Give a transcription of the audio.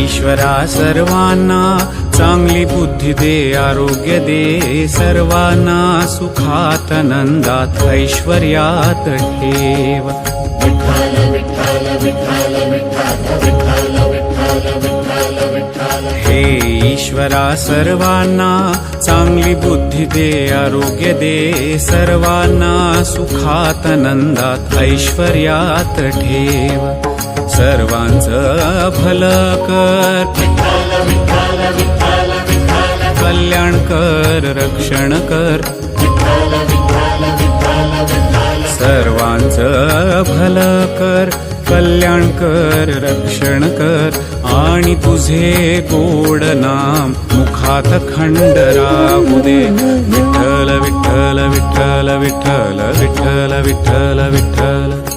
ईश्वरा सर्वांना चांगली बुद्धी दे, आरोग्य दे सर्वांना, सुखात आनंदात ऐश्वर्यात ठेव. विठ्ठल विठ्ठल विठ्ठल विठ्ठल विठ्ठल विठ्ठल विठ्ठल विठ्ठल. हे ईश्वरा सर्वांना चांगली बुद्धी दे, आरोग्य दे सर्वांना, सुखात आनंदात ऐश्वर्यात ठेव. सर्वांचं भलं कर, विठ्ठल विठ्ठल विठ्ठल विठ्ठल. कल्याण कर, रक्षण कर, विठ्ठल विठ्ठल विठ्ठल विठ्ठल. सर्वांचं भलं कर, कल्याण कर, रक्षण कर, आणि तुझे गोड नाम मुखात खंड राहू दे. विठ्ठल विठ्ठल विठ्ठल विठ्ठल विठ्ठल विठ्ठल विठ्ठल.